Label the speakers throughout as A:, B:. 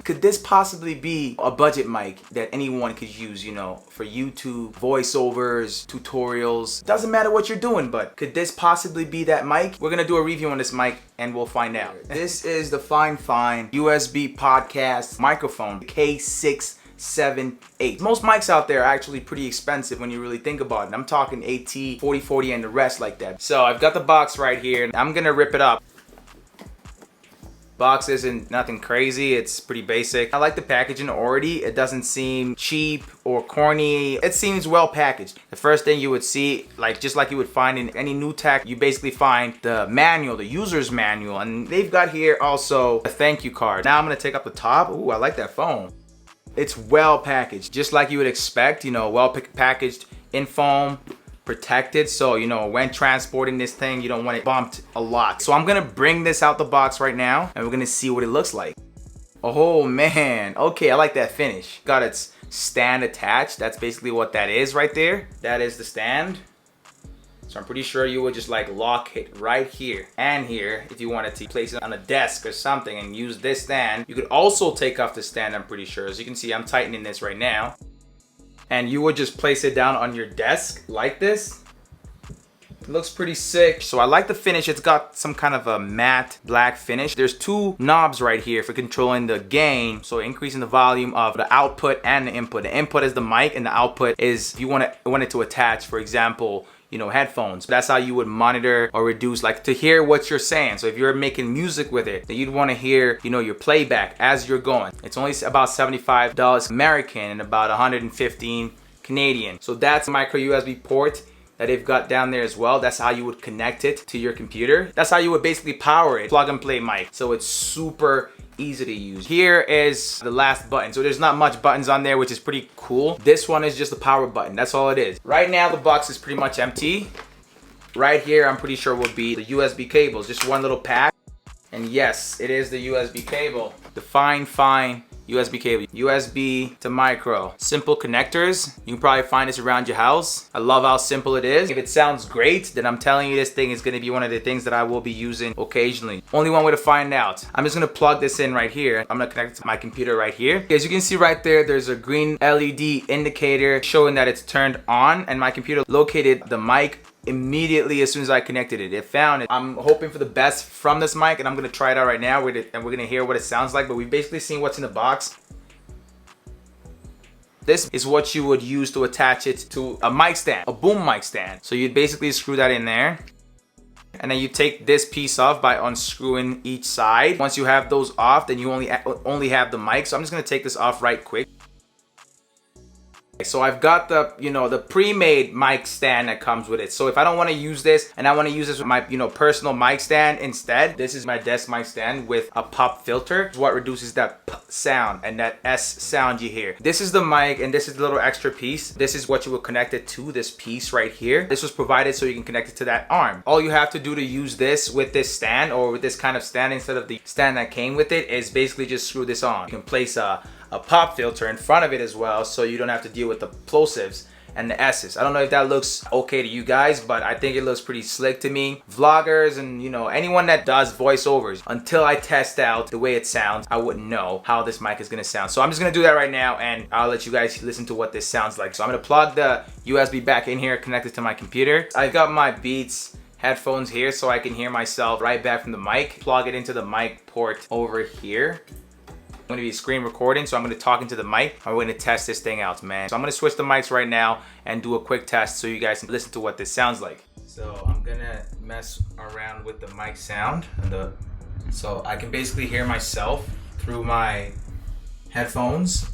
A: Could this possibly be a budget mic that anyone could use, you know, for YouTube, voiceovers, tutorials? Doesn't matter what you're doing, but could this possibly be that mic? We're gonna do a review on this mic and we'll find out. This is the FIFINE USB podcast microphone, K678. Most mics out there are actually pretty expensive when you really think about it. I'm talking AT, 4040 and the rest like that. So I've got the box right here. I'm gonna rip it up. Box isn't nothing crazy, it's pretty basic. I like the packaging already. It doesn't seem cheap or corny. It seems well packaged. The first thing you would see, like just like you would find in any new tech, you basically find the manual, the user's manual, and they've got here also a thank you card. Now I'm gonna take up the top. Ooh, I like that foam. It's well packaged, just like you would expect, you know, well packaged in foam, protected, so you know when transporting this thing you don't want it bumped a lot. So I'm gonna bring this out the box right now and we're gonna see what it looks like. Oh man, okay, I like that finish. Got its stand attached. That's basically what that is right there. That is the stand. So I'm pretty sure you would just like lock it right here and here if you wanted to place it on a desk or something and use this stand. You could also take off the stand, I'm pretty sure. As you can see, I'm tightening this right now. And you would just place it down on your desk like this. It looks pretty sick. So I like the finish. It's got some kind of a matte black finish. There's two knobs right here for controlling the gain. So increasing the volume of the output and the input. The input is the mic and the output is if you want it to attach, for example, you know, headphones. That's how you would monitor or reduce, like to hear what you're saying. So if you're making music with it, then you'd want to hear, you know, your playback as you're going. It's only about $75 American and about 115 Canadian. So that's a micro USB port that they've got down there as well. That's how you would connect it to your computer. That's how you would basically power it. Plug and play mic. So it's super easy to use. Here is the last button. So there's not much buttons on there, which is pretty cool. This one is just a power button. That's all it is. Right now the box is pretty much empty. Right here I'm pretty sure will be the USB cables. Just one little pack. And yes, it is the USB cable. The FIFINE USB cable. USB to micro. Simple connectors. You can probably find this around your house. I love how simple it is. If it sounds great, then I'm telling you this thing is going to be one of the things that I will be using occasionally. Only one way to find out. I'm just going to plug this in right here. I'm going to connect it to my computer right here. As you can see right there, there's a green LED indicator showing that it's turned on, and my computer located the mic immediately as soon as I connected it. It found it. I'm hoping for the best from this mic, and I'm gonna try it out right now and we're gonna hear what it sounds like. But we've basically seen what's in the box. This is what you would use to attach it to a mic stand, a boom mic stand. So you'd basically screw that in there, and then you take this piece off by unscrewing each side. Once you have those off, then you only have the mic. So I'm just gonna take this off right quick. So I've got the, you know, the pre-made mic stand that comes with it. So if I don't want to use this and I want to use this with my, you know, personal mic stand instead, this is my desk mic stand with a pop filter. What reduces that p sound and that S sound you hear. This is the mic and this is the little extra piece. This is what you will connect it to, this piece right here. This was provided so you can connect it to that arm. All you have to do to use this with this stand or with this kind of stand instead of the stand that came with it is basically just screw this on. You can place a pop filter in front of it as well, so you don't have to deal with the plosives and the S's. I don't know if that looks okay to you guys, but I think it looks pretty slick to me. Vloggers and, you know, anyone that does voiceovers, until I test out the way it sounds, I wouldn't know how this mic is gonna sound. So I'm just gonna do that right now and I'll let you guys listen to what this sounds like. So I'm gonna plug the USB back in here, connect it to my computer. I've got my Beats headphones here so I can hear myself right back from the mic. Plug it into the mic port over here. I'm gonna be screen recording, so I'm gonna talk into the mic and we're gonna test this thing out, man. So I'm gonna switch the mics right now and do a quick test so you guys can listen to what this sounds like. So I'm gonna mess around with the mic sound and so I can basically hear myself through my headphones.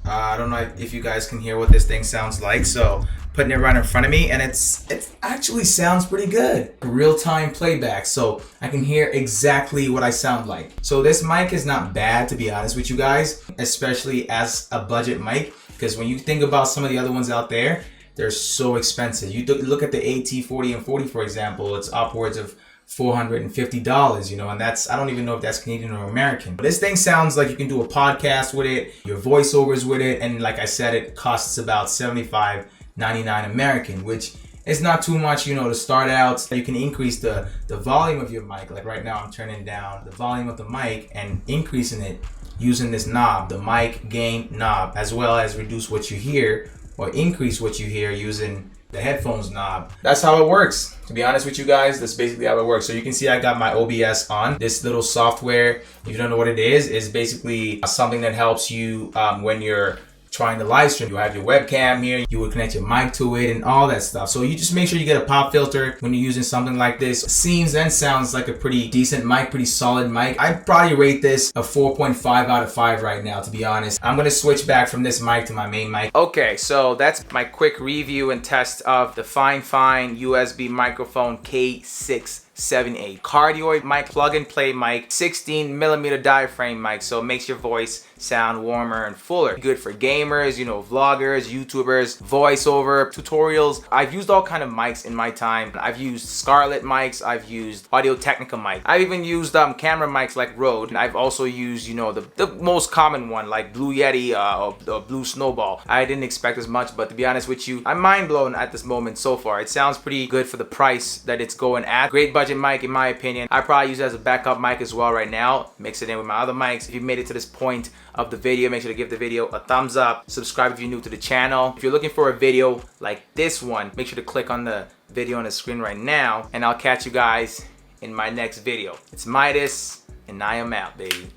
A: I don't know if you guys can hear what this thing sounds like. So putting it right in front of me, and it actually sounds pretty good. Real-time playback, so I can hear exactly what I sound like. So this mic is not bad, to be honest with you guys, especially as a budget mic, because when you think about some of the other ones out there, they're so expensive. You look at the AT40 and 40, for example, it's upwards of $450, you know, and that's, I don't even know if that's Canadian or American. But this thing sounds like you can do a podcast with it, your voiceovers with it, and like I said, it costs about $75.99 American, which is not too much, you know, to start out. You can increase the volume of your mic. Like right now I'm turning down the volume of the mic and increasing it using this knob, the mic gain knob, as well as reduce what you hear or increase what you hear using the headphones knob. That's how it works. To be honest with you guys, that's basically how it works. So you can see I got my OBS on. This little software, if you don't know what it is basically something that helps you when you're trying to live stream. You have your webcam here, you would connect your mic to it and all that stuff. So you just make sure you get a pop filter when you're using something like this. Seems and sounds like a pretty decent mic, pretty solid mic. I'd probably rate this a 4.5 out of 5 right now, to be honest. I'm gonna switch back from this mic to my main mic. Okay, so that's my quick review and test of the FIFINE USB microphone K678 cardioid mic, plug and play mic, 16mm diaphragm mic, so it makes your voice sound warmer and fuller. Good for gamers, you know, vloggers, YouTubers, voiceover, tutorials. I've used all kind of mics in my time. I've used Scarlett mics, I've used Audio-Technica mics. I've even used camera mics like Rode. And I've also used, you know, the most common one like Blue Yeti or Blue Snowball. I didn't expect as much, but to be honest with you, I'm mind blown at this moment so far. It sounds pretty good for the price that it's going at. Great budget mic in my opinion. I probably use it as a backup mic as well right now. Mix it in with my other mics. If you made it to this point of the video, make sure to give the video a thumbs up. Subscribe if you're new to the channel. If you're looking for a video like this one, make sure to click on the video on the screen right now, and I'll catch you guys in my next video. It's Midas, and I am out, baby.